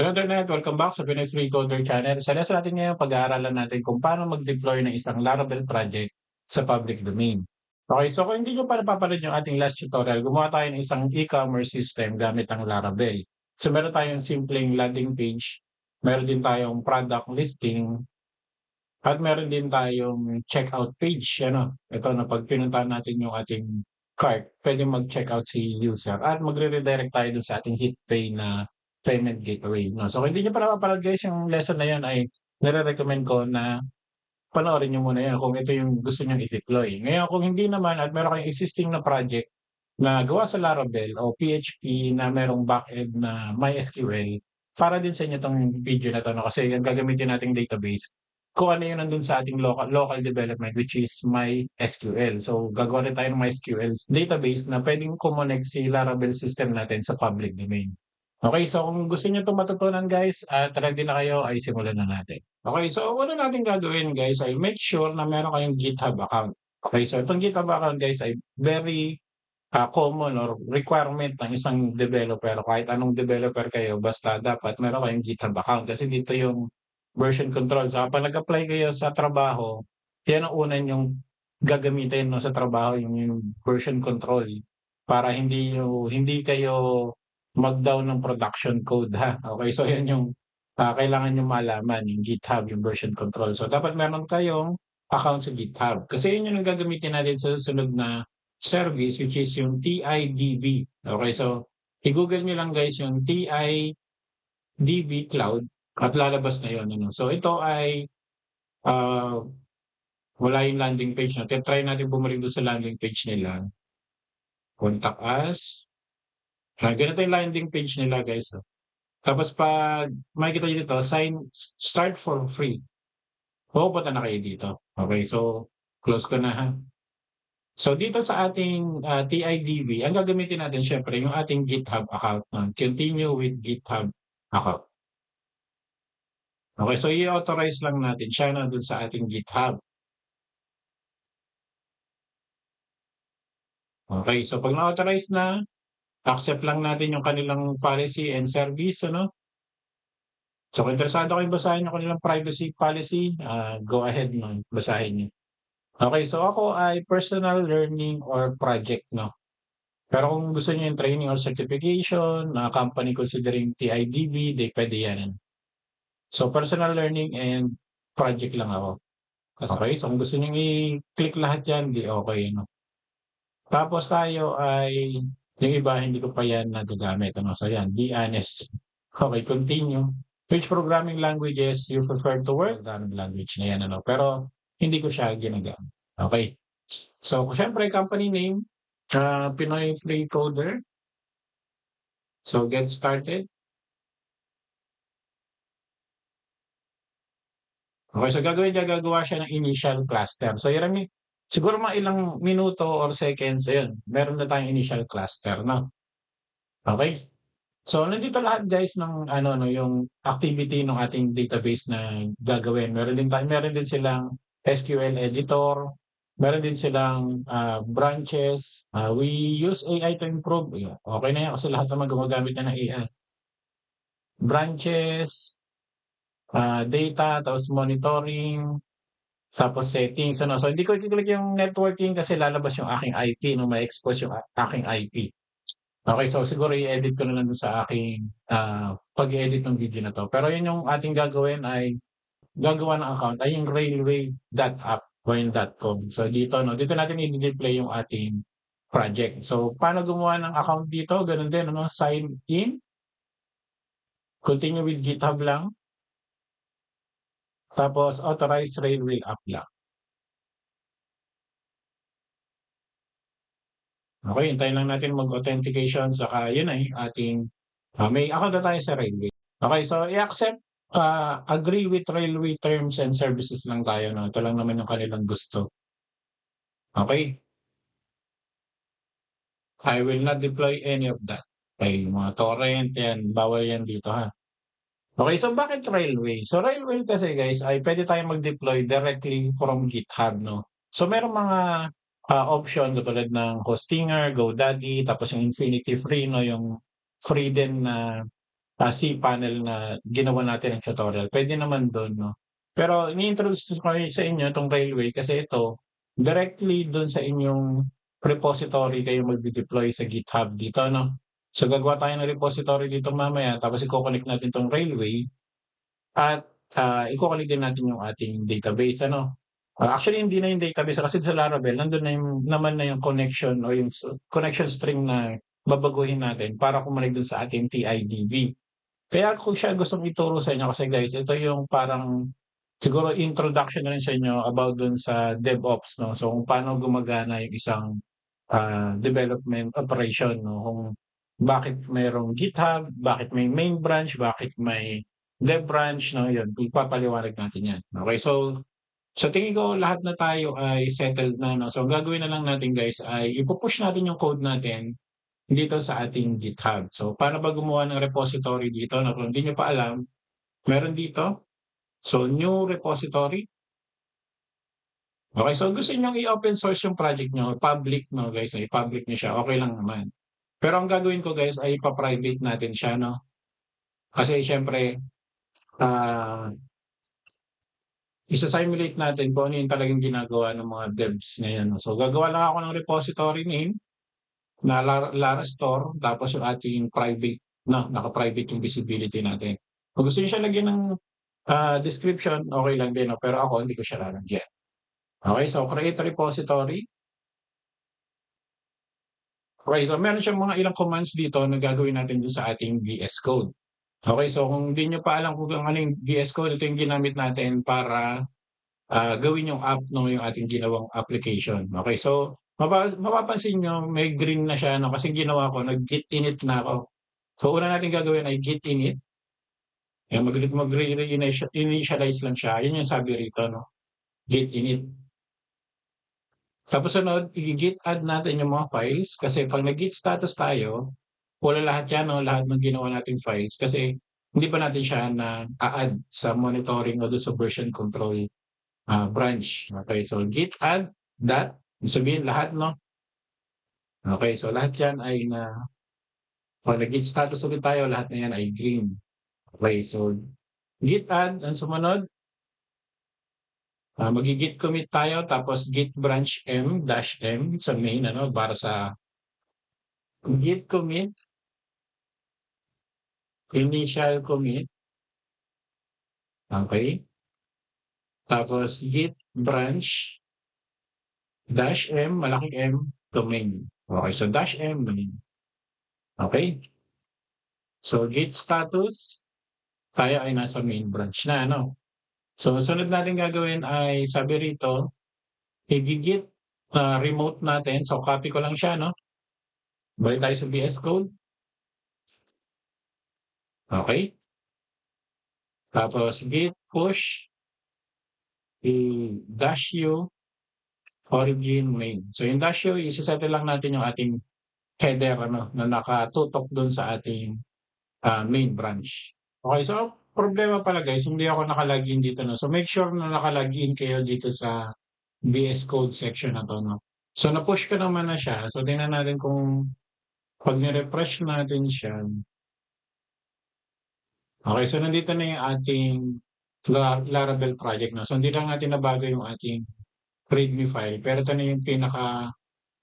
So internet, welcome back sa Pinoy Free Coder Channel. Sa lesson natin ngayon, pag-aaralan natin kung paano mag-deploy ng isang Laravel project sa public domain. Okay, so kung hindi nyo pa napapanood yung ating last tutorial, gumawa tayo ng isang e-commerce system gamit ang Laravel. So meron tayong simpleng landing page, meron din tayong product listing, at meron din tayong checkout page. Ano, ito na pag pinuntahan natin yung ating cart, pwede mag-checkout si user at magre-redirect tayo dun sa ating HitPay na payment gateway. No? So kung hindi nyo pa napapanood guys, yung lesson na yun ay nire-recommend ko na panoorin nyo muna yan kung ito yung gusto nyo i-deploy. Ngayon kung hindi naman at meron kayong existing na project na gawa sa Laravel o PHP na merong backend na MySQL, para din sa inyo itong video na to, no? Kasi yung gagamitin nating database kung ano yung nandun sa ating local development, which is MySQL. So gagawa rin tayo ng MySQL database na pwedeng connect si Laravel system natin sa public domain. Okay, so kung gusto niyo itong matutunan guys at ready na kayo, ay simulan na natin. Okay, so una natin gagawin guys ay make sure na meron kayong GitHub account. Okay, so itong GitHub account guys ay very common or requirement ng isang developer. Kahit anong developer kayo, basta dapat meron kayong GitHub account kasi dito yung version control. So kapag nag-apply kayo sa trabaho, yan ang una yung gagamitin, no, sa trabaho, yung version control para hindi kayo mag-down ng production code, ha. Okay, so yan yung kailangan nyo malaman, yung GitHub, yung version control. So dapat meron kayong account sa GitHub kasi yun yung gagamitin natin sa susunod na service, which is yung TIDB. Okay, so i-google nyo lang guys yung TIDB Cloud at lalabas na yun. Ano? So ito ay wala yung landing page natin. Try natin bumalik doon sa landing page nila. Contact us. Ganito yung landing page nila guys. Oh. Tapos pag makikita nyo dito, start for free. Pupunta na kayo dito. Okay, so close ko na ha. So dito sa ating TIDB, ang gagamitin natin syempre yung ating GitHub account. Continue with GitHub account. Okay, so i-authorize lang natin siya na dun sa ating GitHub. Okay, so pag na-authorize na, accept lang natin yung kanilang policy and service. Ano? So kung interesado kayong basahin yung kanilang privacy policy, go ahead, no? Basahin niyo. Okay, so ako ay personal learning or project, no? Pero kung gusto niyo yung training or certification, company considering TIDB, di pwede yan. So personal learning and project lang ako. Okay, so kung gusto niyo i-click lahat yan, di okay. No? Tapos tayo ay, yung iba hindi ko pa yan nagagamit. Ano? So yan, be honest. Okay, continue. Which programming languages you prefer to work? Programming language na yan. Ano? Pero hindi ko siya ginagamit. Okay. So, syempre, company name, Pinoy Free Coder. So, get started. Okay, so gagawa siya ng initial cluster. So, yan siguro mga ilang minuto or seconds, yun. Meron na tayong initial cluster, no? Okay. So, nandito lahat guys ng no, yung activity ng ating database na gagawin. Meron din silang SQL editor, meron din silang branches. We use AI to improve. Okay na yan kasi lahat naman gumagamit na ng AI. Branches, data, tapos monitoring, tapos settings. Ano. So, hindi ko i-click yung networking kasi lalabas yung aking IP, no, may expose yung aking IP. Okay, so siguro i-edit ko na lang dun sa aking pag-edit ng video na to. Pero yun yung ating gagawin ay gagawa ng account ay yung railway.app o yung .com. So dito, no, dito natin i-display yung ating project. So paano gumawa ng account dito? Ganun din, ano, sign in. Continue with GitHub lang. Tapos authorize railway app lang. Okay, hintayin lang natin mag-authentication saka yun ay ating may account na tayo sa railway. Okay, so i-accept, agree with railway terms and services lang tayo. No? Ito lang naman yung kanilang gusto. Okay? I will not deploy any of that. Okay, mga torrent yan, bawal yan dito ha. Okay, so bakit railway? So railway kasi guys ay pwede tayong mag-deploy directly from GitHub, no? So merong mga option tulad ng Hostinger, GoDaddy, tapos yung Infinity Free, no? Yung free din na cPanel na ginawa natin ng tutorial, puwede naman dun 'no. Pero ini-introduce ko rin sa inyo itong Railway kasi ito, directly dun sa inyong repository kayo magde-deploy sa GitHub dito 'no. So gagawa tayo ng repository dito mamaya tapos iko-connect natin 'tong Railway at, iko-connect din natin yung ating database ano. Actually hindi na yung database kasi sa Laravel nandun na yung naman na yung connection o yung connection string na babaguhin natin para kumonek dun sa ating TIDB. Kaya ko siya gustong ituro sa inyo kasi guys, ito yung parang siguro introduction na rin sa inyo about dun sa DevOps 'no. So, kung paano gumagana yung isang, development operation 'no, kung bakit merong GitHub, bakit may main branch, bakit may dev branch 'no, yun ipapaliwanag natin yan. Okey, so sa tingin ko lahat na tayo ay settled na 'no. So, ang gagawin na lang natin guys ay ipu-push natin yung code natin dito sa ating GitHub. So, paano ba gumawa ng repository dito 'no, kung hindi niyo pa alam, meron dito, so new repository. Okey, so gusto niyong i-open source yung project niyo, public 'no guys, i-public niyo siya, okey lang naman. Pero ang gagawin ko guys ay ipa-private natin siya 'no, kasi siyempre, ah, isa-simulate natin kung ano yung talagang ginagawa ng mga devs ngayon 'no. So, gagawa lang ako ng repository name na Lara store tapos yung ating private 'no, naka-private yung visibility natin. Kung gusto niyo siya lagyan ng, description, okey lang din 'no, pero ako hindi ko siya lalagyan. Okey, so create repository. Okey, so meron siyang mga ilang commands dito na gagawin natin dun sa ating VS Code. Okey, so kung di niyo pa alam kung ano yung VS Code, ito yung ginamit natin para, gawin yung app 'no, yung ating ginawang application. Okey, so mapapansin niyo may green na siya 'no, kasi ginawa ko nag-git init na ako. So una nating gagawin ay git init, ayan initialize lang siya, yun yung sabi rito 'no, git init. Tapos sunod i-git add natin yung mga files kasi 'pag nag-git status tayo, wala lahat yan 'no, lahat ng ginawa nating files kasi hindi pa natin siya na-a-add sa monitoring o dun sa version control, branch. Okey, so git add dot, ibig sabihin lahat 'no. Okey, so lahat yan ay 'pag nag-git status ulit tayo lahat na yan ay green. Okey, so git add ang sumunod, maggi-git commit tayo tapos git branch dash m sa main ano, para sa git commit, initial commit, okey. Tapos git branch dash m, malaking M, to main. Okey, so dash m main, okey. So git status, tayo ay nasa main branch na ano. So sunod nating gagawin ay sabi rito, i-gi-git, remote natin, so copy ko lang siya 'no, balik tayo sa VS Code, okey. Tapos git push i-dash u origin main. So yung dash u ise-settle lang natin yung ating header ano, na nakatutok dun sa ating, main branch. Okey, so problema pala guys hindi ako naka-login dito 'no, so make sure na naka-login kayo dito sa VS Code section na 'to 'no. So na-push ko naman na siya, so tingnan natin kung 'pag ni-refresh natin siya, okey, so nandito na yung ating Laravel project 'no. So hindi lang natin nabago yung ating readme file, pero ito na yung pinaka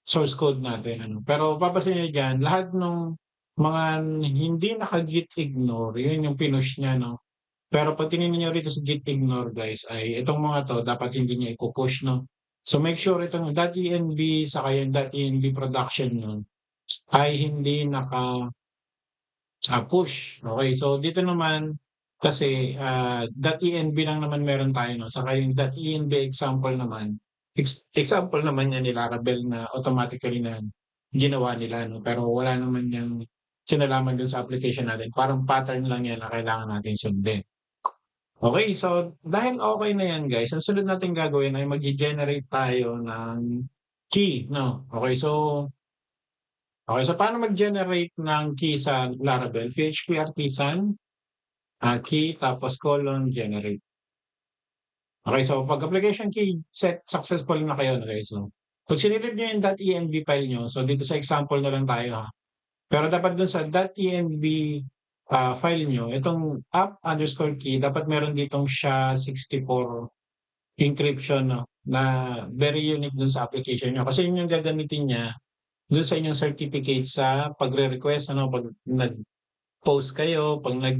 source code natin ano. Pero papansin niyo diyan lahat nung mga hindi naka-git ignore yun yung pinush niya 'no. Pero 'pag tiningnan niyo rito sa git ignore guys ay itong mga 'to dapat hindi niya ipu-push no. So make sure itong .env saka yung .env production nun ay hindi push. Okey, so dito naman kasi, .env lang naman meron tayo 'no, saka yung .env example naman, example naman yan ni Laravel na automatically na ginawa nila 'no, pero wala naman yang kinalaman dun sa application natin, parang pattern lang yan na kailangan natin sundin. Okey, so dahil okey na yan guys, ang sunod nating gagawin ay magge-generate tayo ng key 'no. Okey, so paano mag-generate ng key sa Laravel? PHP artisan, key tapos colon generate. Okey, so 'pag application key set successful na kayo okay, so 'pag sinilip niyo yung .env file niyo, so dito sa example na lang tayo ha. Pero dapat dun sa .env, file niyo, itong app_key dapat meron ditong SHA-64 encryption 'no, na very unique dun sa application niyo kasi yun yung gagamitin niya dun sa inyong certificate sa pagre-request ano, 'pag nag-post kayo, 'pag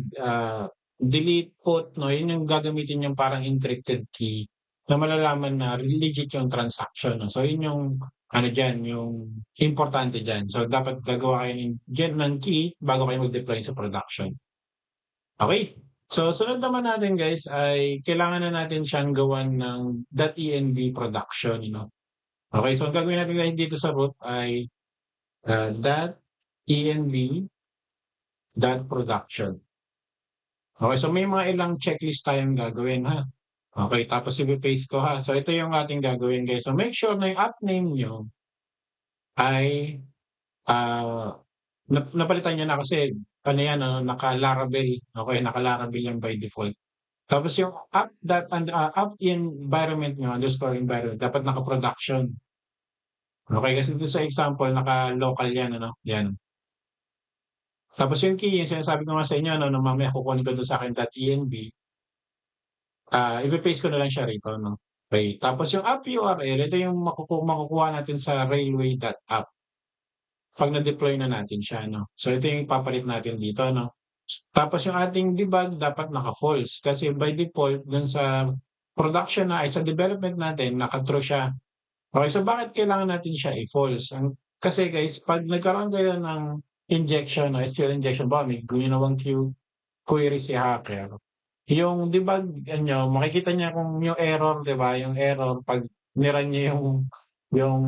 delete, put 'no, yun yung gagamitin niyang parang encrypted key na malalaman na legit yung transaction 'no. So yun yung ano diyan, yung importante diyan. So dapat gagawa kayo ng key bago kayo mag-deploy sa production. Okey. So sunod naman natin guys ay kailangan na natin siyang gawan ng .env production 'no. Okey, so ang gagawin natin guys dito sa root ay, .env.production. Okey, so may mga ilang checklist tayong gagawin ha. Okey, tapos ipe-paste ko ha. So ito yung ating gagawin guys. So make sure na yung app name niyo ay, ah, napalitan niyo na kasi ano yan ano, naka-Laravel. Okey, naka-Laravel yan by default. Tapos yung app environment niyo, _environment dapat naka-production. Okey, kasi dun sa example naka-local yan ano, yan. Tapos yung key, yung sinasabi ko nga sa inyo ano, na mamaya kukunin ko dun sa aking .env, ipe-paste ko na lang siya rito 'no. Okey, tapos yung app URL, ito yung makukuha natin sa railway.app 'pag na-deploy na natin siya 'no. So ito yung ipapalit natin dito 'no. Tapos yung ating debug dapat naka-false kasi by default dun sa production na ay sa development natin naka-true siya. Okey, so bakit kailangan natin siya i-false? Kasi guys 'pag nagkaroon kayo ng injection o SQL injection, halimbawa may ginawang query si hacker, yung debug niyo makikita niya kung yung error 'di ba, yung error 'pag ni-run niya yung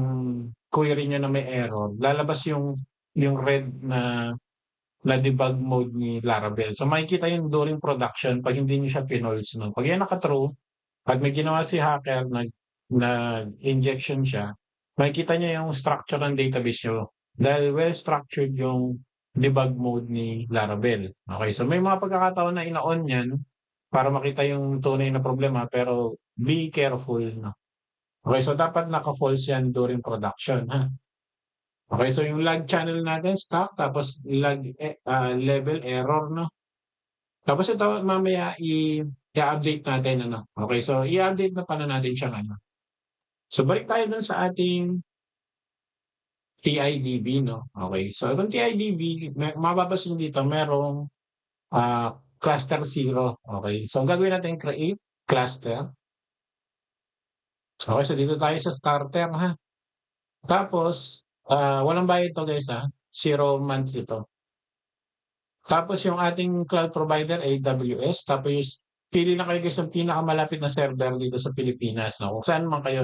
query niyo na may error, lalabas yung red na debug mode ni Laravel. So makikita yun during production 'pag hindi niyo siya pinolse 'no. 'Pag yan naka-true, 'pag may ginawa si hacker nag-injection siya, makikita niya yung structure ng database niyo dahil well structured yung debug mode ni Laravel. Okey, so may mga pagkakataon na ina-on yan para makita yung tunay na problema pero be careful 'no. Okey, so dapat naka-false yan during production ha. Okey, so yung log channel natin stock tapos level error 'no. Tapos ito mamaya i-update natin ano. Okey, so i-update na pala natin siyang ano. So balik tayo dun sa ating TIDB 'no. Okey, so itong TIDB mapapansin niyo dito merong, cluster 0. Okey, so ang gagawin natin create cluster. Okey, so dito tayo sa starter ha. Tapos, walang bayad 'to guys ha, 0 monthly 'to. Tapos yung ating cloud provider AWS, tapos pili lang kayo guys ng pinakamalapit na server dito sa Pilipinas 'no, kung saan man kayo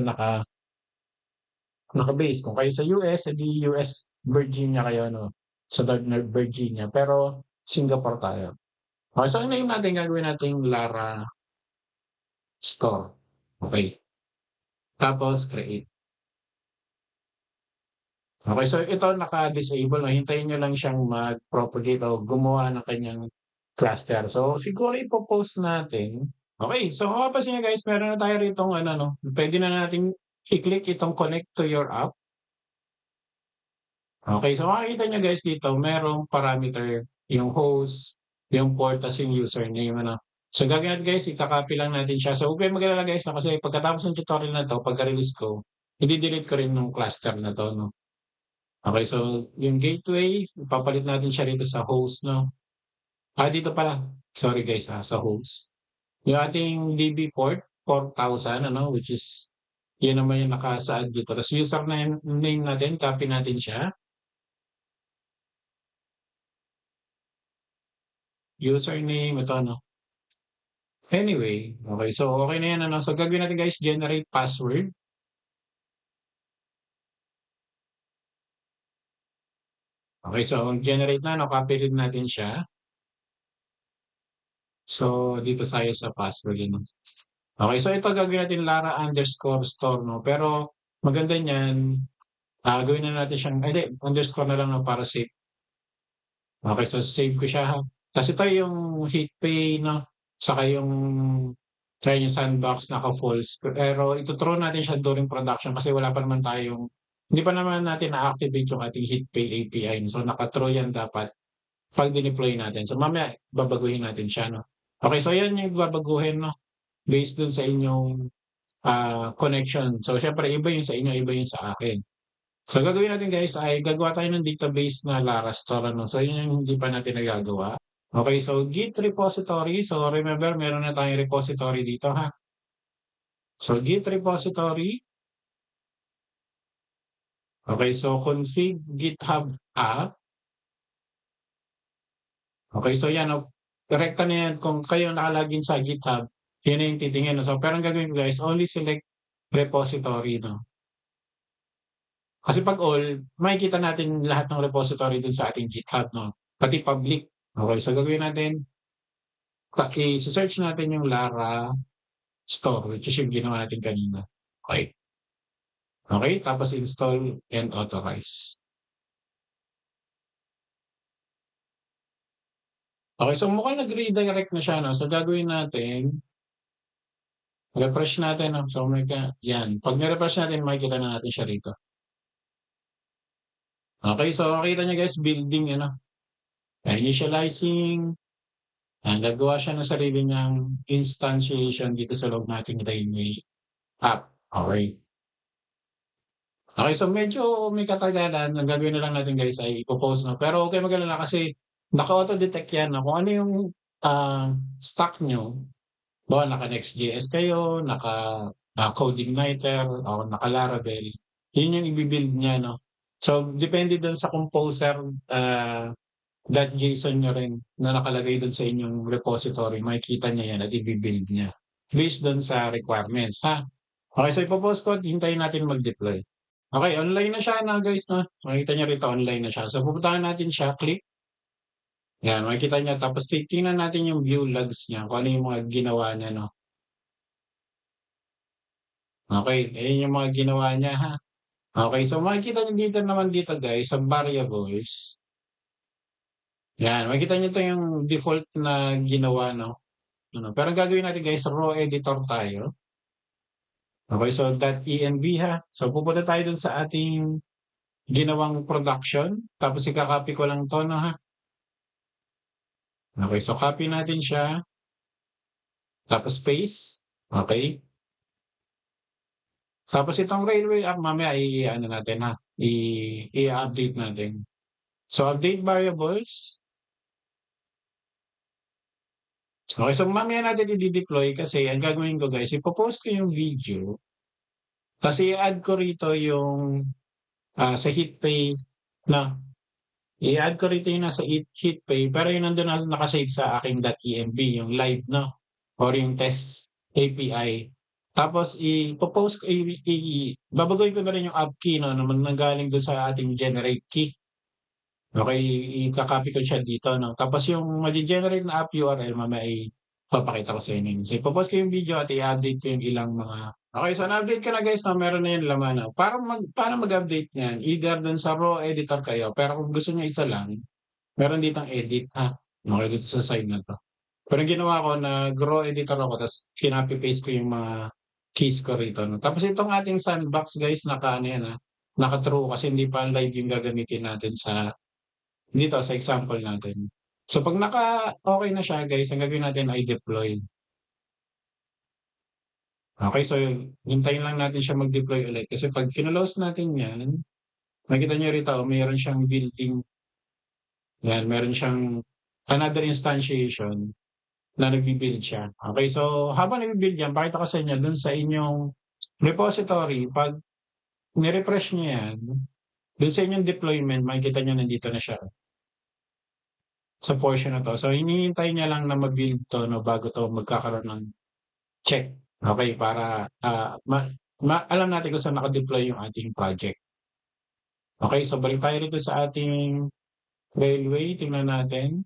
naka-base. Kung kayo sa US, eh di US Virginia kayo 'no, sa North Virginia, pero Singapore tayo. Okey, so ang name natin gagawin nating Lara Store, okey. Tapos create. Okey, so ito naka-disable 'no, hintayin niyo lang siyang mag-propagate o gumawa ng kanyang cluster. So siguro ipo-post natin. Okey, so kung mapapansin niyo guys meron na tayo ritong ano 'no, puwede na nating i-click itong connect to your app. Okey, so makikita niyo guys dito merong parameter, yung host, yung port, tas yung username ano. So gagawin natin guys ika-copy lang natin siya. So huwag kayong mag-alala guys 'no, kasi pagkatapos ng tutorial na 'to pagka-release ko, ide-delete ko rin nung cluster na 'to 'no. Okey, so yung gateway ipapalit natin siya rito sa host 'no. Dito pala, sorry guys, sa host. Yung ating DB port 4000 ano, which is yun naman yung nakasaad dito. Tas username natin copy natin siya. Username ito ano. Anyway, okey, so okey na yan ano. So gagawin natin guys generate password. Okey, so generate na 'no, copy rin natin siya. So dito tayo sa password ano. Okey, so ito gagawin natin Lara_store 'no, pero maganda niyan, gawin na natin siyang ay hindi, underscore na lang 'no para safe. Okey, so save ko siya ha. Tas ito yung HitPay 'no, saka yung sandbox naka-false. Pero ito-true natin siya during production kasi wala pa naman tayong hindi pa naman natin na-activate yung ating HitPay API. So naka-true yan dapat. 'pag dineploy natin. So, mamaya babaguhin natin siya 'no. Okey, so 'yan yung babaguhin 'no, based dun sa inyong, connection. So, siyempre iba yung sa inyo, iba yung sa akin. So, gagawin natin guys ay gagawa tayo ng database na Larastore ano. So, yun yung hindi pa natin nagagawa. Okey, so Git repository. So, remember meron na tayong repository dito ha. So, Git repository. Okey, so config GitHub app. Okey, so yan 'no, direkta na yan kung kayo naka-login sa GitHub, yun na yung titingin 'no. So, pero ang gagawin ko guys, only select repository 'no. Kasi 'pag all, makikita natin lahat ng repository dun sa ating GitHub 'no, pati public. Okey, so gagawin natin, ise-search natin yung Lara store, which is yung ginawa natin kanina. Okey. Okey, tapos install and authorize. Okey, so mukhang nag-redirect na siya 'no. So gagawin natin, refresh natin 'no. So yan, 'pag ni-refresh natin makikita na natin siya rito. Okey, so makita niyo guys building ano, initializing, gagawa siya ng sarili niyang instantiation dito sa loob nating Railway app. Okey. Okey, so medyo may katagalan. Ang gagawin na lang natin guys ay ipo-pause 'no, pero huwag kayong mag-alala kasi naka-auto-detect yan 'no, kung ano yung, stack niyo. Halimbawa naka-Next.js kayo, naka-CodeIgniter o naka-Laravel, yun yung ibi-build niya 'no. So, depende dun sa composer, .json niyo rin na nakalagay dun sa inyong repository, makikita niya yan at ibi-build niya based dun sa requirements ha. Okey, so ipo-pause ko at hintayin natin mag-deploy. Okey, online na siya na guys 'no, makikita niyo rito online na siya. So, pupuntahan natin siya, click, yan makikita niyo tapos titingnan natin yung view logs niya kung ano yung mga ginawa niya 'no. Okey, ayan yung mga ginawa niya ha. Okey, so makikita niyo dito naman dito guys sa variables, yan makikita niyo 'to yung default na ginawa 'no, ano. Pero ang gagawin natin guys raw editor tayo. Okey, so .env ha. So pupunta tayo dun sa ating ginawang production, tapos ika-copy ko lang 'to 'no ha. Okey, so copy natin siya, tapos paste, okey. Tapos itong railway app mamaya i-ano natin ha, i-update natin. So update variables. Okey, so mamaya natin i-de-deploy kasi ang gagawin ko guys, ipo-post ko yung video, ta's i-a-add ko rito yung, sa HitPay na i-a-add ko rito yung nasa HitPay pero yung nandun na naka-save sa aking .env yung live 'no, or yung test API. Tapos ipo-post ko babaguhin ko na rin yung app key 'no, na nanggaling dun sa ating generate key. Okey, ika-copy ko siya dito 'no, tapos yung mage-generate na app URL mamaya ipapakita ko sa inyo. So ipo-pause ko yung video at i-update ko yung ilang mga okey, so na-update ko na guys 'no, meron na yung laman 'no. Paano mag-update niyan, either dun sa raw editor kayo, pero kung gusto niyo isa lang, meron ditong edit okey dito sa side na 'to. Pero ang ginawa ko nag-raw editor ako ta's kinopy paste ko yung mga keys ko rito 'no. Tapos itong ating sandbox guys naka-ano yan, naka-true kasi hindi pa live yung gagamitin natin sa dito sa example natin. So 'pag naka-okey na siya guys, ang gagawin natin ay deploy. Okey, so hintayin lang natin siya mag-deploy ulit kasi 'pag kinlose natin 'yan, makikita niyo rito meron siyang building, 'yan meron siyang another instantiation na nagbi-build siya. Okey, so habang nagbi-build 'yan, pakita ko sa inyo dun sa inyong repository 'pag ni-refresh niyo 'yan, dun sa inyong deployment makikita niyo nandito na siya. Sa portion na 'to. So hinihintay niya lang na ma-build 'to 'no, bago 'to magkakaroon ng check. Okey, para, alam natin kung saan naka-deploy yung ating project. Okey, so balik tayo rito sa ating railway, tingnan natin.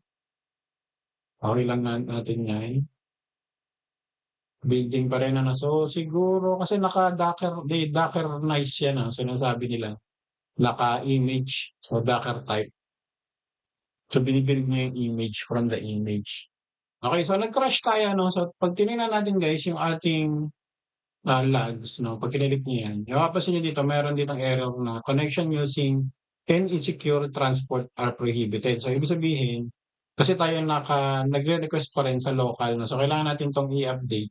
Okey lang natin 'yan. Building pa rin ano, so siguro kasi naka-Docker Dockerize yan, sinasabi nila. Naka-image, so Docker type. So bini-build niya yung image from the image. Okey, so nag-crash tayo 'no, so 'pag tinignan natin guys yung ating, logs 'no, 'pag kinilik niyo yan, mapapansin niyo dito meron ditong error na connection using and insecure transport are prohibited. So, ibig sabihin, kasi tayo nagre-request pa rin sa local 'no, so kailangan natin 'tong i-update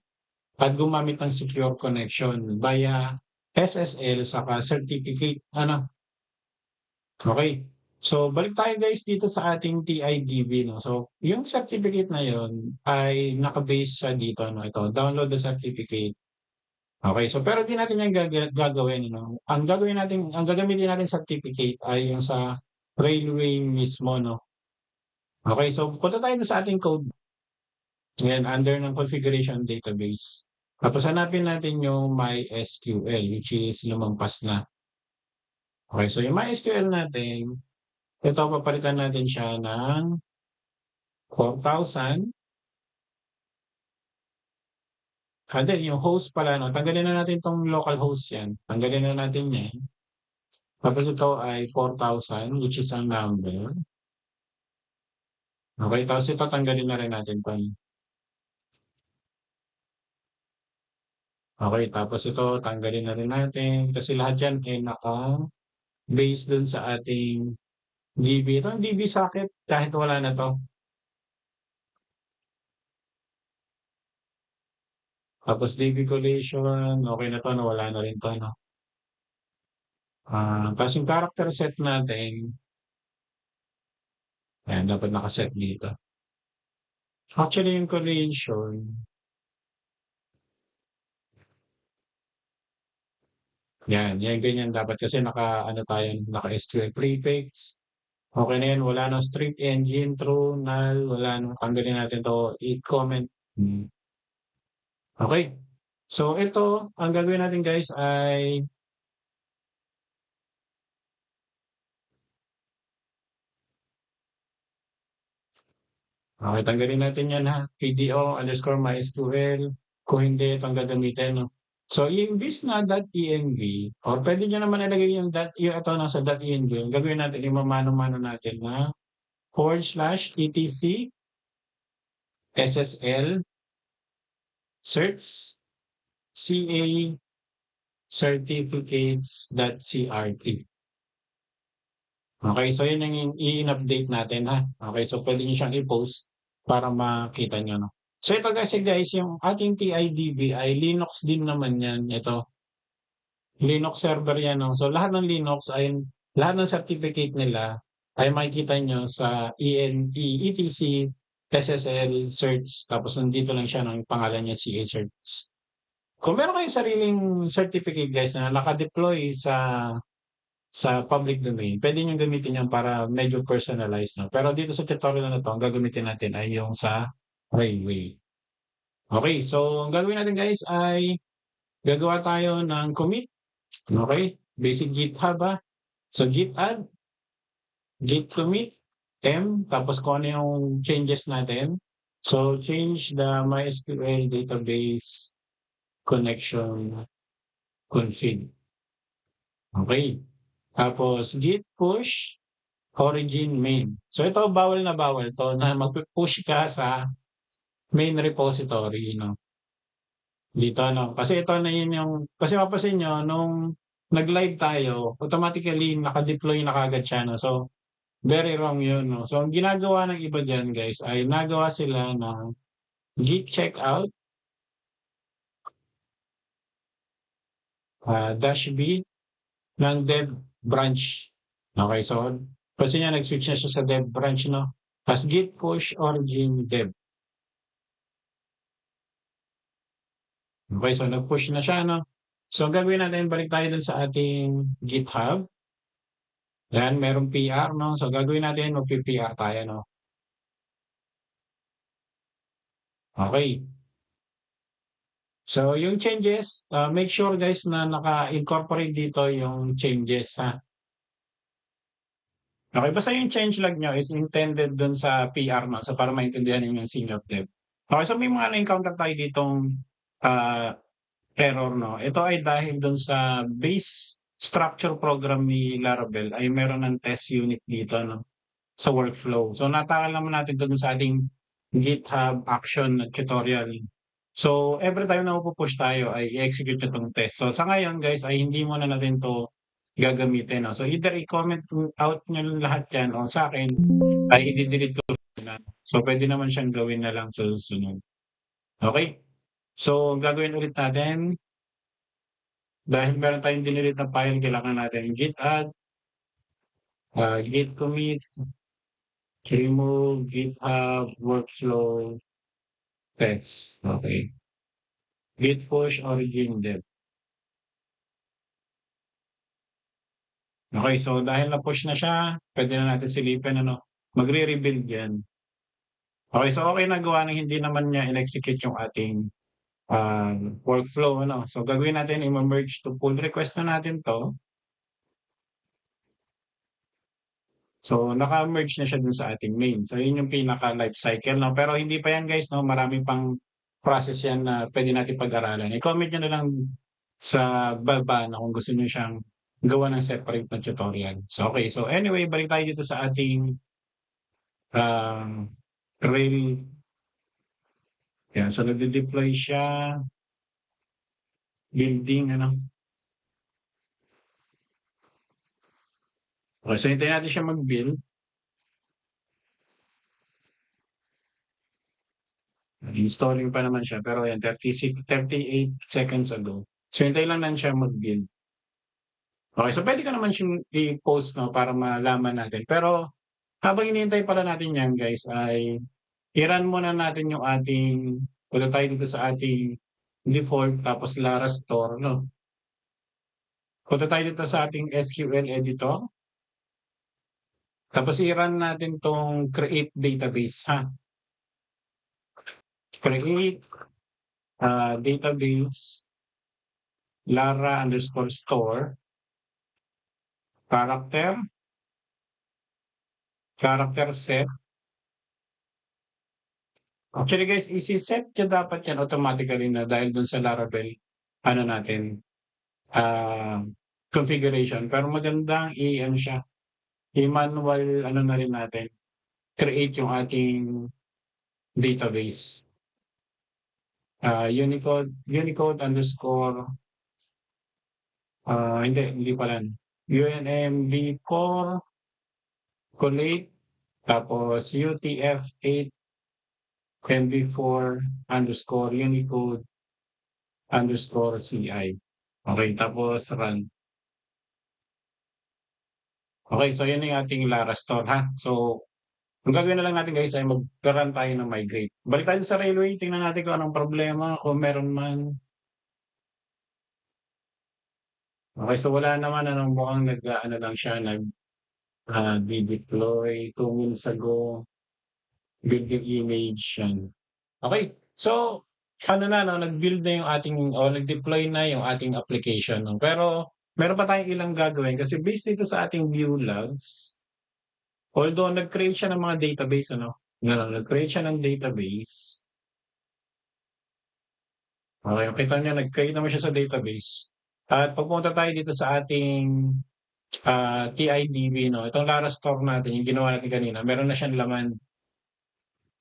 at gumamit ng secure connection via SSL saka certificate ano, okey. So, balik tayo guys dito sa ating TIDB 'no. So, yung certificate na yun ay naka-base siya dito 'no, ito download the certificate. Okey, so pero di natin yan gagawin 'no. Ang gagamitin nating certificate ay yung sa railway mismo 'no. Okey, so punta tayo dun sa ating code, ayan under ng configuration database. Tapos hanapin natin yung MySQL which is lumampas na. Okey, so yung MySQL natin, ito papalitan natin siya ng 4,000. Hindi yung host pala 'no, tanggalin na natin 'tong localhost yan, tanggalin na natin yan. Tapos ito ay 4,000 which is ang number. Okey, tapos ito tanggalin na rin natin 'to. Okey, tapos ito tanggalin na rin natin kasi lahat yan ay naka-base dun sa ating DB. Ito ang DB socket kahit wala na 'to. Tapos DB collation, okey na 'to, nawala na rin 'to 'no. Tapos yung character set natin, ayan dapat naka-set dito. Actually yung collation, yan ganyan dapat kasi naka-ano tayo, naka-SQL prefix. Okey na yan, wala ng strict engine, true, null, wala ng tanggalin natin 'to, i-comment. Okey. So ito, ang gagawin natin guys ay okey tanggalin natin yan ha, pdo_mysql kung hindi ito ang gagamitin 'no. So imbis na .env or puwede niyo naman ilagay yung yung ito nasa .env, ang gagawin natin imamano-mano natin na /etc ssl search ca certificates.crt. Okey, so yun ang i-in-update natin ha. Okey, so puwede niyo siyang i-post para makita niyo 'no. So ito kasi guys yung ating TIDB ay Linux din naman yan, ito. Linux server yan 'no. So lahat ng Linux ay lahat ng certificate nila ay makikita niyo sa etc SSL search tapos nandito lang siya ng pangalan niya CA search. Kung meron kayong sariling certificate guys na naka-deploy sa public domain, puwede niyong gamitin 'yan para medyo personalized 'no. Pero dito sa tutorial na 'to, ang gagamitin natin ay yung sa railway. Okey, so ang gagawin natin guys ay gagawa tayo ng commit, okey? Basic GitHub, So git add, git commit, tapos kung ano yung changes natin. So change the MySQL database connection config, okey. Tapos git push origin main. So ito bawal na bawal 'to na magpu-push ka sa main repository 'no, dito 'no. Kasi ito na yun yung kasi mapapansin niyo nung nag-live tayo automatically naka-deploy na kaagad siya 'no. So very wrong yun 'no. So ang ginagawa ng iba diyan guys ay nagawa sila ng git checkout, -b ng dev branch. Okey, so kasi nga nag-switch na siya sa dev branch 'no, ta's git push origin dev. Okey, so nag-push na siya 'no. So ang gagawin natin balik tayo dun sa ating GitHub, 'yan merong PR 'no, so gagawin natin magpi-PR tayo 'no. Okey. So yung changes, make sure guys na naka-incorporate dito yung changes ha. Okey, basta yung change log niyo is intended dun sa PR 'no, so para maintindihan ninyo yung senior dev. Okey, so may mga na-encounter tayo ditong, ah, error 'no. Ito ay dahil dun sa base structure program ni Laravel ay meron ng test unit dito 'no, sa workflow. So natakal naman natin dun sa ating GitHub action tutorial. So every time na mapu-push tayo ay i-execute niyo 'tong test. So sa ngayon guys ay hindi muna natin 'to gagamitin 'no. So either i-comment out niyo lahat 'yan o sa'kin ay ide-delete ko na. So puwede naman siyang gawin na lang sa susunod, okey? So ang gagawin ulit natin, dahil meron tayong dinelete na file kailangan natin git add, git commit, remove GitHub workflow text, okey. Git push origin dev. Okey, so dahil na-push na siya, puwede na natin silipin ano, magre-rebuild 'yan. Okey, so okey na gawa ng hindi naman niya in-execute yung ating, workflow ano. So gagawin natin i-me-merge to pull request na natin 'to. So naka-merge na siya dun sa ating main. So yun yung pinaka-life cycle 'no, pero hindi pa yan guys 'no, marami pang process yan na puwede nating pag-aralan. I-comment niyo na lang sa baba na kung gusto niyo siyang gawan ng separate na tutorial. So okey, so anyway balik tayo dito sa ating, trail. Yan, so nagde-deploy siya, building ano. Okey, so hintayin natin siya mag-build. Installing pa naman siya pero ayan 38 seconds ago. So hintayin lang natin siya mag-build. Okey, so puwede ko naman siyang i-post 'no, para malaman natin. Pero habang hinihintay pala natin 'yan guys ay i-run muna natin yung ating punta tayo dito sa ating default tapos Lara store 'no. Punta tayo dito sa ating SQL editor. Tapos i-run natin 'tong create database ha. Create, database Lara_store character set. Actually guys, ise-set niyo dapat yan automatically na dahil dun sa Laravel ano natin, ah, configuration. Pero magandang i-ano siya, i-manual ano na rin natin, create yung ating database. Unicode underscore, hindi pala. UNMB core collate tapos UTF-8 MB4 underscore Unicode underscore CI. Okey, tapos run. Okey, so yun na yung ating Lara store ha. So ang gagawin na lang natin guys ay mag-run tayo ng migrate. Balik tayo sa railway, tingnan natin kung anong problema, kung meron man. Okey, so wala naman ano, mukhang nag-aano lang siya, de-deploy 2 minutes ago, build yung image, yan. Okey, so ano na 'no, nag-build na yung ating o nag-deploy na yung ating application 'no. Pero meron pa tayong ilang gagawin kasi based dito sa ating view logs, although nag-create siya ng mga database ano, nag-create siya ng database. Okey, kita niyo nag-create naman siya sa database at pag tayo dito sa ating, TIDB 'no, itong Lara store natin yung ginawa natin kanina meron na siyang laman.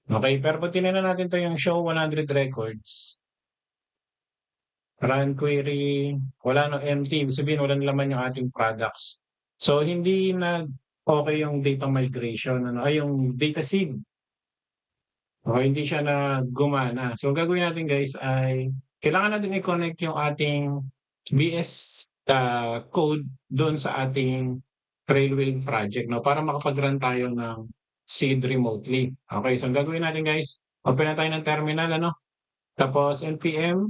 Okey, pero 'pag tinignan natin 'to yung show 100 records, run query, wala 'no, empty. Ibig sabihin walang laman yung ating products. So hindi nag-okey yung data migration ano, ay yung data seed. Okey, hindi siya gumana. So ang gagawin natin guys ay kailangan natin i-connect yung ating VS, code dun sa ating Railway project 'no, para makapag-run tayo ng seed remotely. Okey, so ang gagawin natin guys, open na tayo ng terminal ano, tapos npm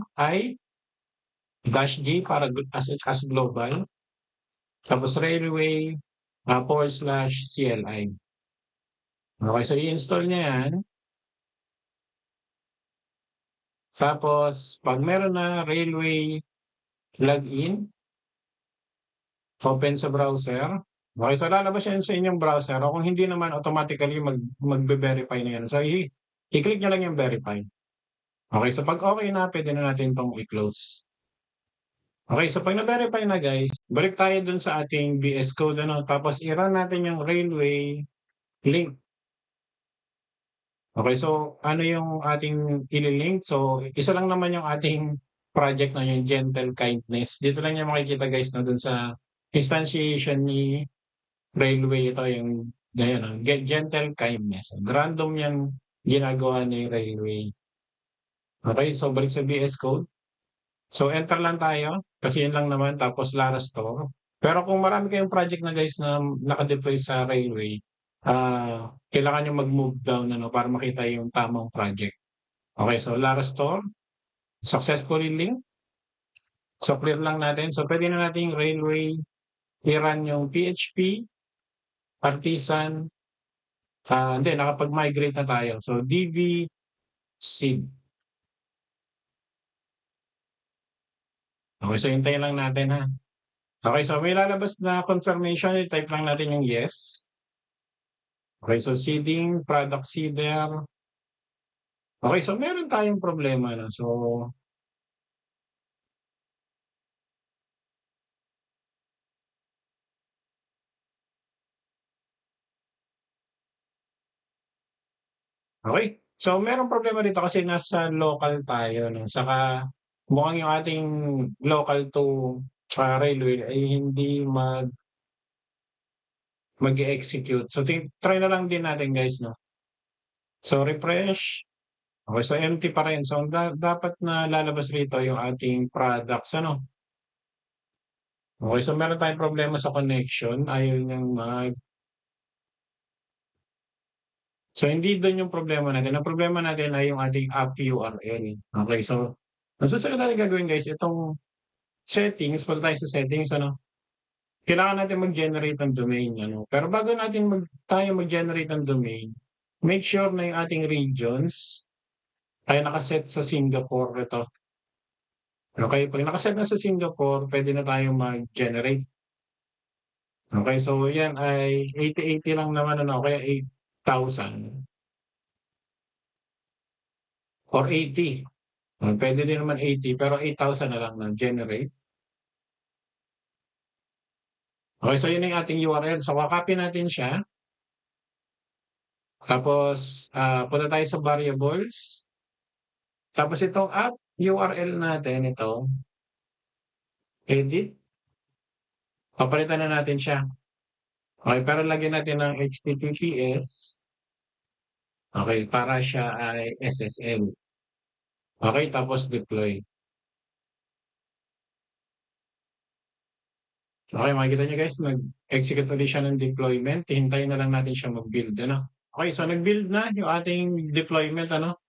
i-g para as global, tapos railway, /CLI. Okey, so i-install niya yan. Tapos 'pag meron na railway login, open sa browser. Okey, so lalabas yan sa inyong browser o kung hindi naman automatically magve-verify na yan. So i-click niyo lang yung verify. Okey, so 'pag okey na puwede na natin 'tong i-close. Okey, so 'pag na-verify na guys, balik tayo dun sa ating VS Code ano, tapos i-run natin yung railway link. Okey, so ano yung ating ili-link? So isa lang naman yung ating project na yung Gentle Kindness. Dito lang niyo makikita guys 'no, dun sa instantiation ni railway ito yung ayan, gentle kindness. Random yang ginagawa ni railway. Okay, so balik sa VS Code. So enter lang tayo, kasi yun lang naman, tapos Lara Store. Pero kung marami kayong project na guys na naka-deploy sa railway, kailangan nyo mag-move down ano, para makita yung tamang project. Okay, so Lara Store, successfully linked. So clear lang natin. So pwede na natin yung railway, i-run yung PHP, Artisan, hindi, nakapag-migrate na tayo. So DV seed. Okay, so hintayin lang natin ha. Okay, so may lalabas na confirmation, i-type lang natin yung yes. Okay, so seeding, product seeder. Okay, so meron tayong problema no. So okay. So merong problema dito kasi nasa local tayo no. Saka mukhang yung ating local to railway ay hindi mag-execute. So try na lang din natin guys no. So refresh. Okay, so empty pa rin. So dapat na lalabas rito yung ating products ano. Okay, so meron tayong problema sa connection. Ayaw niyang So hindi doon yung problema natin. Ang problema natin ay yung ating app URL. Okay, so ang susunod natin gagawin guys, itong settings, pag tayo sa settings, ano, kailangan natin mag-generate ng domain. Ano. Pero bago natin tayo mag-generate ng domain, make sure na yung ating regions ay nakaset sa Singapore ito. Okay, pag nakaset na sa Singapore, pwede na tayong mag-generate. Okay, so yan ay 8080 lang naman, ano, kaya 8,000 or 80. Pwede din naman 80, pero 8,000 na lang na generate. Okay, so yun yung ating URL. So, kakopy natin siya. Tapos, punta tayo sa variables. Tapos itong app URL natin, ito, edit. Papalitan na natin siya. Okay, pero lagyan natin ng HTTPS. Okay, para siya ay SSL. Okay, tapos deploy. Okay, makikita nyo guys, nag-execute ulit siya ng deployment. Hintayin na lang natin siya mag-build. Ano? Okay, so nag-build na yung ating deployment. Ano?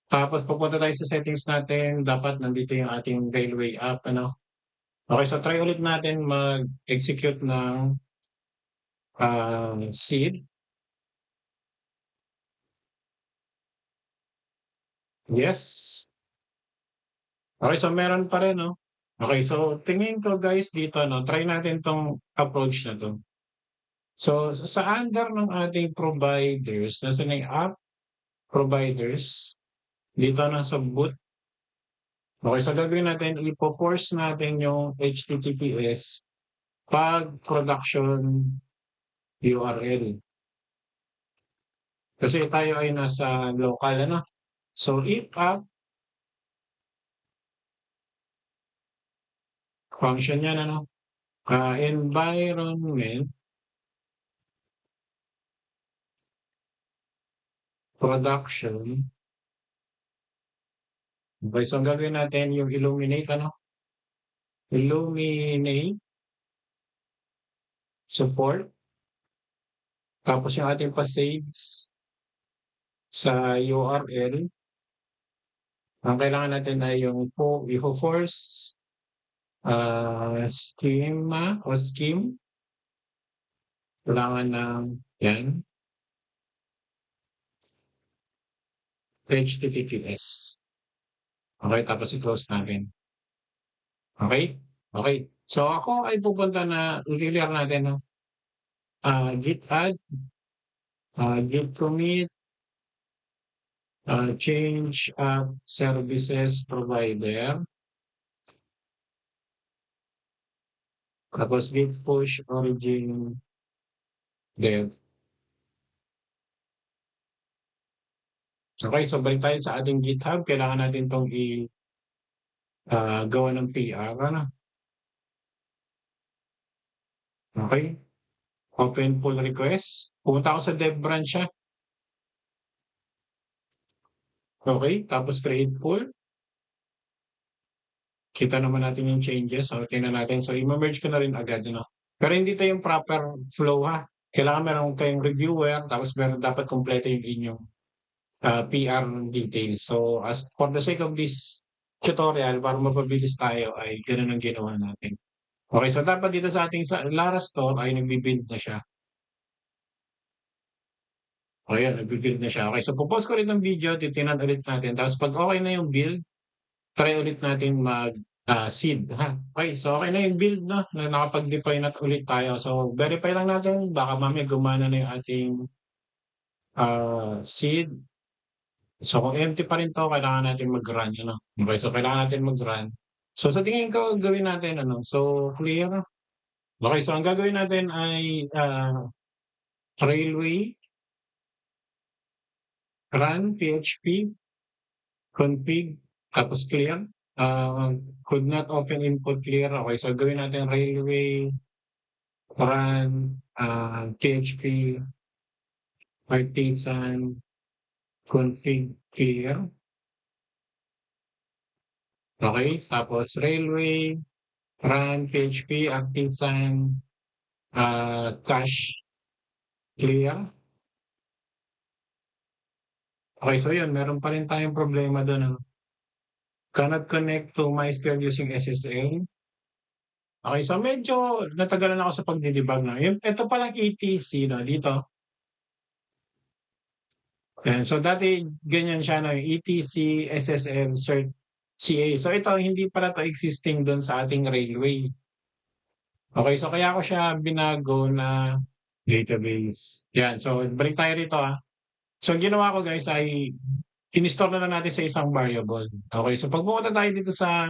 Tapos pupunta tayo sa settings natin. Dapat nandito yung ating railway app. Ano? Okay, so try ulit natin mag-execute ng seed. Yes. Okay, so meron pa rin. No? Okay, so tingin ko guys dito, no, try natin tong approach na to. So sa under ng ating providers, nasa na yung app providers, dito na sa boot. Okay, so gagawin natin, ipo-force natin yung HTTPS pag production URL. Kasi tayo ay nasa local, ano? So if app, function yan, ano? Environment, production. Okay, so ang gagawin natin yung illuminate, ano? Illuminate, support. Tapos yung ating passage sa URL. Ang kailangan natin ay yung force schema o scheme. Kailangan ng yan. HTTPS. Okay, tapos i-close natin. Okay? Okay. So ako ay pupunta na, i-clear natin, no? Git add, git commit, change app services provider. Tapos git push origin dev. Okay, so balik tayo sa ating GitHub. Kailangan natin itong gawa ng PR. Ano? Okey, open pull request. Pumunta ako sa dev branch siya. Okey, tapos create pull. Kita naman natin yung changes. So, tingnan natin. So, ima-merge ko na rin agad ano. Pero hindi 'to yung proper flow ha. Kailangan meron kayong reviewer tapos meron dapat kumpleto yung inyong, PR details. So, as for the sake of this tutorial para mapabilis tayo ay gano'n ang ginawa natin. Okey, so dapat dito sa ating sa Lara store ay nagbi-build na siya. O ayan, nagbi-build na siya. Okey, so po-pause ko rin ng video, titingnan ulit natin tapos 'pag okey na yung build, try ulit natin mag, seed ha. Okey, so okey na yung build 'no, na nakapag-deploy na ulit tayo. So verify lang natin baka mamaya gumana na yung ating, seed. So kung empty pa rin 'to kailangan natin mag-run ano. Okey, so kailangan natin mag-run. So sa tingin ko gawin natin ano, so clear. Okey, so ang gagawin natin ay, Railway run PHP config tapos clear. Could not open input clear. Okey, so gawin natin railway run, PHP artisan config clear. Okey, tapos railway run PHP artisan, cache clear. Okey, so yun meron pa rin tayong problema dun ano, cannot connect to MySQL using SSL. Okey, so medyo natagalan ako sa pagde-debug 'no, yung eto palang ATC 'no, dito, ayan. So dati ganyan siya 'no, yung ETC, SSL, cert, CA. So ito hindi pala 'to existing dun sa ating railway. Okey, so kaya ko siya binago na database. Yan, so balik tayo rito, So ang ginawa ko guys ay in-store na lang natin sa isang variable. Okey, so 'pag pumunta tayo dito sa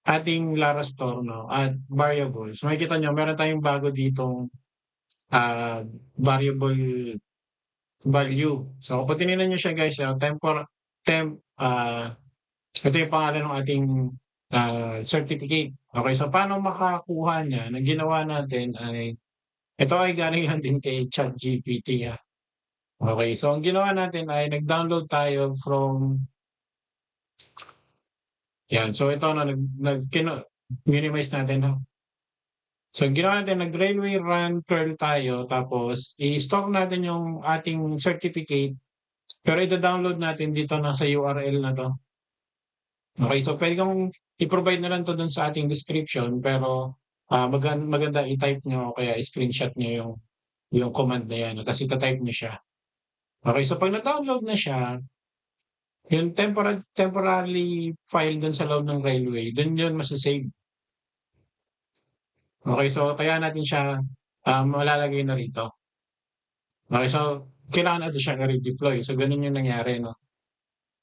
ating Lara store 'no, at variables, makikita niyo meron tayong bago ditong, variable value. So kung tinignan niyo siya guys, ito yung pangalan ng ating, certificate. Okey, so paano makakuha niyan, ang ginawa natin ay ito ay galing lang din kay ChatGPT, Okey, so ang ginawa natin ay nag-download tayo from yan. So ito na minimize natin 'no. So ang ginawa natin nag-railway run curl tayo tapos i-store natin yung ating certificate, pero ida-download natin dito na sa URL na 'to. Okey, so puwede kang i-provide na lang 'to dun sa ating description pero, maganda i-type niyo o kaya i-screenshot niyo yung command na yan ta's ita-type niyo siya. Okey, so 'pag na-download na siya, yung temporarily file dun sa loob ng railway, dun yun masa-save. Okey, so kaya natin siya, malalagay na rito. Okey, so kailangan natin siyang i-redeploy. So ganun yung nangyari 'no.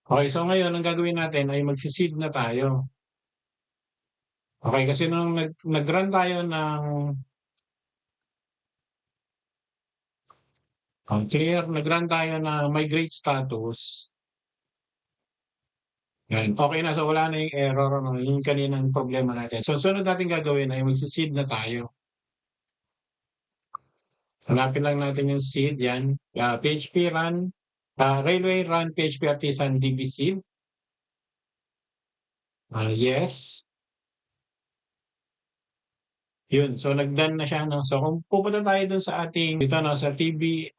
Okey, so ngayon ang gagawin natin ay magse-seed na tayo. Okey, kasi nung nag-run tayo ng, clear, nag-run tayo ng migrate status, yan, okey na. So wala na yung error 'no, yung kaninang problema natin. So sunod nating gagawin ay magse-seed na tayo. Hanapin lang natin yung seed, yan, PHP run, railway run PHP artisan DB seed, yes. Yun, so nag-done na siya 'no. So kung pupunta tayo dun sa ating dito 'no, sa TIDB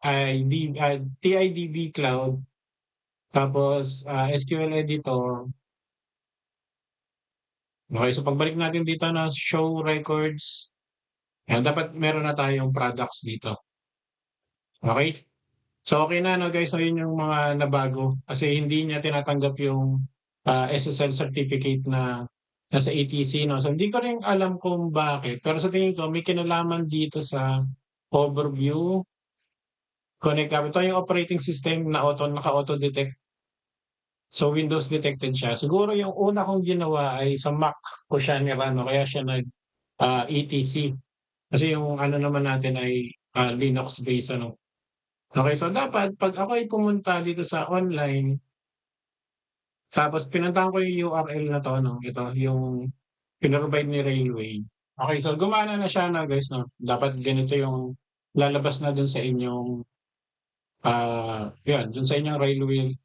Cloud, tapos, SQL editor. Okey, so pagbalik natin dito na show records, ayan dapat meron na tayong products dito, okey? So okey na 'no guys, so yun yung mga nabago kasi hindi niya tinatanggap yung, SSL certificate na nasa ATC 'no. So hindi ko rin alam kung bakit, pero sa tingin ko may kinalaman dito sa overview. Connect kami. Ito yung operating system na naka-auto detect. So, Windows detected siya. Siguro yung una kong ginawa ay sa Mac ko siya ni-run 'no, kaya siya ETC. Kasi yung ano naman natin ay, Linux based ano. Okey, so dapat 'pag ako ay pumunta dito sa online, tapos pinuntahan ko yung URL na 'to 'no, ito yung pino-provide ni Railway. Okay, so gumana na siya 'no guys 'no, dapat ganito yung lalabas na dun sa inyong, 'yun dun sa inyong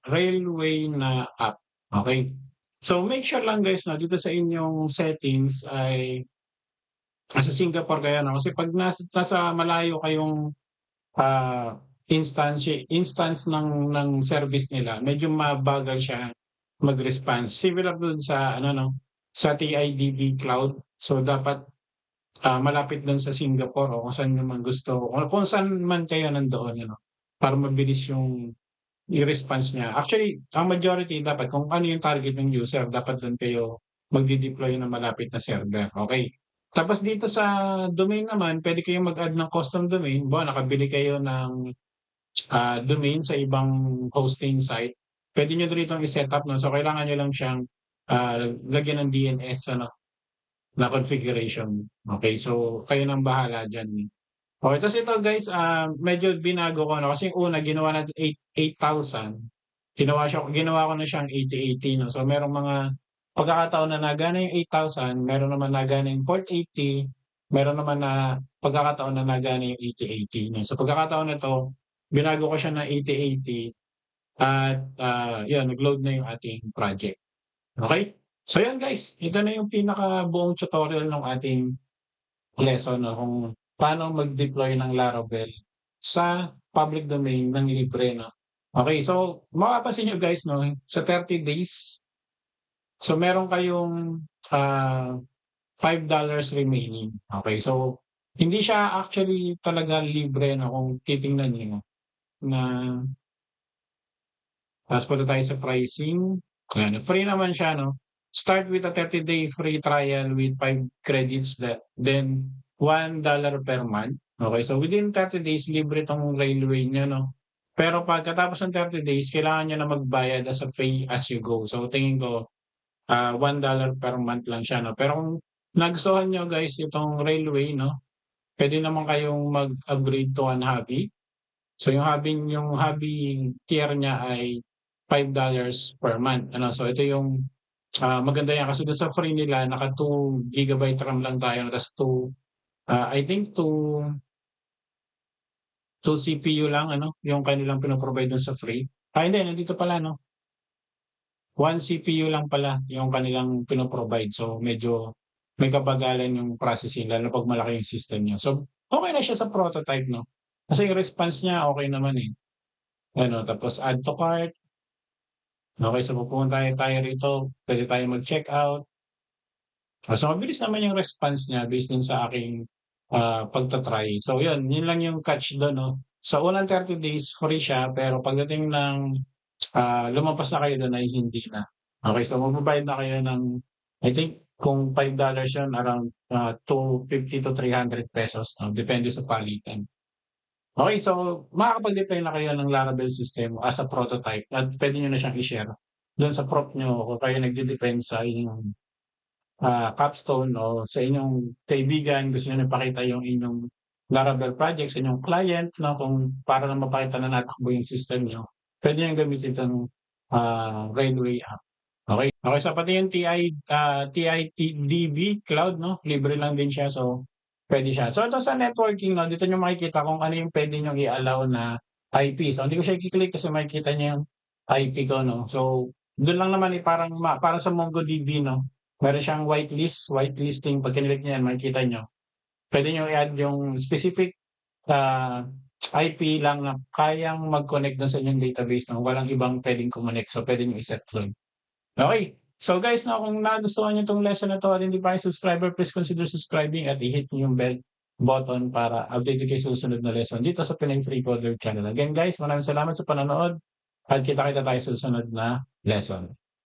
railway na app, okey. So make sure lang guys na dito sa inyong settings ay nasa Singapore kayo 'no, kasi 'pag nasa malayo kayong, instance ng service nila medyo mabagal siya mag-response. Similar dun sa ano 'no, sa TIDB Cloud. So dapat malapit dun sa Singapore o kung saan niyo man gusto o kung saan man kayo nandoon ano, para mabilis yung i-response niya. Actually, ang majority dapat kung ano yung target ng user dapat dun kayo magde-deploy ng malapit na server, okey. Tapos dito sa domain naman puwede kayong mag-add ng custom domain. Halimbawa nakabili kayo ng, domain sa ibang hosting site, puwede niyo ditong i-setup 'no. So kailangan niyo lang siyang, lagyan ng DNS ano na configuration. Okay, so kayo ng bahala diyan. Okey, ta's ito guys, medyo binago ko 'no, kasi yung una ginawa natin 8,000, ginawa ko na siyang 80/80 'no. So merong mga pagkakataon na nagana yung 8,000, meron naman nagana yung 480, meron naman na pagkakataon na nagana yung 80/80 'no. Sa pagkakataon na 'to, binago ko siya ng 80/80 at, 'yun nag-load na yung ating project. Okey? So 'yan guys, ito na yung pinakabuong tutorial ng ating lesson 'no, kung paano mag-deploy ng Laravel sa public domain ng libre 'no. Okey, so mapapansin niyo guys 'no, sa 30 days, so meron kayong, $5 remaining. Okey, so hindi siya actually talaga libre 'no, kung titingnan niyo na ta's punta tayo sa pricing, ayan, free naman siya 'no. Start with a 30-day free trial with 5 credits then $1 per month. Okay, so within 30 days libre 'tong railway niyo 'no. Pero pagkatapos ng 30 days kailangan niyo na magbayad as a pay as you go. So tingin ko, $1 per month lang siya 'no. Pero kung nagustuhan niyo guys itong railway 'no, puwede naman kayong mag-upgrade to an hobby. So yung hobby tier niya ay $5 per month ano. So ito yung, maganda yan kasi dun sa free nila naka 2 GB RAM lang tayo ta's I think 2 CPU lang ano, yung kanilang pino-provide dun sa free. Hindi nandito pala 'no, 1 CPU lang pala yung kanilang pino-provide. So medyo may kabagalan yung processing lalo na 'pag malaki yung system niyo. So okey na siya sa prototype 'no, kasi yung response niya okey naman, eh. Ano, tapos add to cart. Okey, so pupunta tayo rito, puwede tayong mag-checkout. So mabilis naman yung response niya based din sa aking, pagta-try. So yun lang yung catch dun 'no. Sa unang 30 days free siya, pero pagdating ng, lumampas na kayo dun ay hindi na. Okey, so magbabayad na kayo ng I think kung $5 yun around, ₱250 to ₱300 'no, depende sa palitan. Okey, so makakapag-deploy na kayo ng Laravel system as a prototype at puwede niyo na siyang i-share dun sa prof niyo kung kayo nagde-depend sa inyong, capstone o sa inyong kaibigan, gusto niyo na ipakita yung inyong Laravel project sa inyong client 'no, kung para lang mapakita na natakbo yung system niyo, puwede niyong gamitin 'tong, Railway app. Okey, okey, so pati yung TIDB Cloud 'no, libre lang din siya so puwede siya. So ito sa networking 'no, dito niyo makikita kung ano yung puwede niyong i-allow na IP. So hindi ko siya i-ki-click kasi makikita niyo yung IP ko 'no. So dun lang naman, parang sa MongoDB 'no, meron siyang whitelisting 'pag kinlick niyo yan makikita niyo. Puwede niyo i-add yung specific, IP lang na kayang mag-connect dun sa inyong database 'no, walang ibang puwedeng kumonek. So puwede niyo i-set dun. Okey. So guys 'no, kung nagustuhan niyo 'tong lesson na 'to at hindi pa kayo subscriber, please consider subscribing at i-hit niyo yung bell button para updated kayo sa susunod na lesson dito sa Pinoy Free Coder Channel. Again guys, maraming salamat sa panonood at kita-kita tayo sa susunod na lesson.